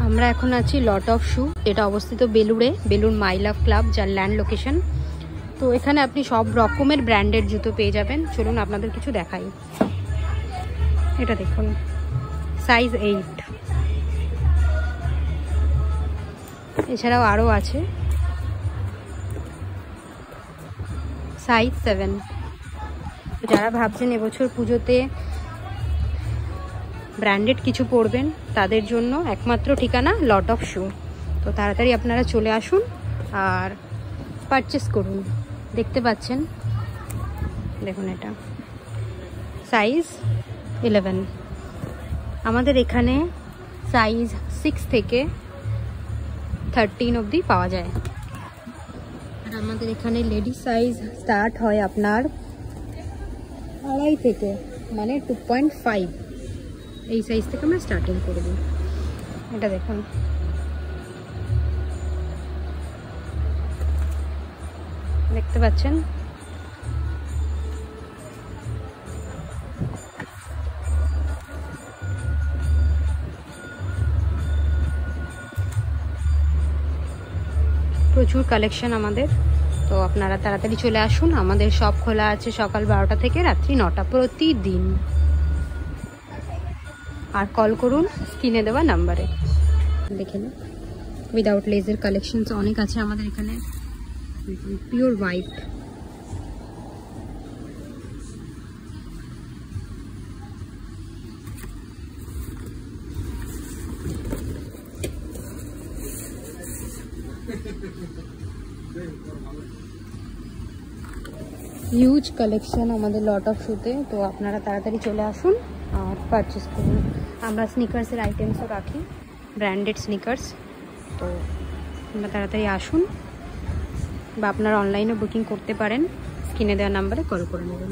আমরা এখন আছি লট অফ শু, এটা অবস্থিত বেলুড়ে, বেলুড় মাই লাভ ক্লাব, যার ল্যান্ড লোকেশন। তো এখানে আপনি সব রকমের ব্র্যান্ডের জুতো পেয়ে যাবেন। চলুন আপনাদের কিছু দেখাই। এটা দেখুন, সাইজ 8। এছাড়াও আরও আছে সাইজ 7। যারা ভাবছেন এবছর পুজোতে ব্র্যান্ডেড কিছু পরবেন, তাদের জন্য একমাত্র ঠিকানা লট অফ শু। তো তাড়াতাড়ি আপনারা চলে আসুন আর পারচেস করুন। দেখতে পাচ্ছেন, দেখুন এটা সাইজ 11। আমাদের এখানে সাইজ 6 থেকে 13 অবধি পাওয়া যায়। আর আমাদের এখানে লেডিস সাইজ স্টার্ট হয় আপনার 2.5 থেকে, মানে 2.5। এই সাইজ থেকে আমরা স্টার্টিং করব। এটা দেখুন, দেখতে পাচ্ছেন প্রচুর কালেকশন আমাদের। তো আপনারা তাড়াতাড়ি চলে আসুন। আমাদের শপ খোলা আছে সকাল 12টা থেকে রাত্রি 9টা প্রতিদিন। আর কল করুন স্ক্রিনে দেওয়া নাম্বারে। দেখে নিন, উইদাউট লেজের কালেকশনস অনেক আছে আমাদের এখানে। পিওর হোয়াইট, হিউজ কালেকশন আমাদের লট অফ শুতে। তো আপনারা তাড়াতাড়ি চলে আসুন আর পারচেস করুন। আমরা স্নিকার্সের আইটেমসও রাখি, ব্র্যান্ডেড স্নিকার্স। তো আপনারা তাড়াতাড়ি আসুন, বা আপনারা অনলাইনে বুকিং করতে পারেন, স্ক্রিনে দেওয়া নাম্বারে কল করে নেবেন।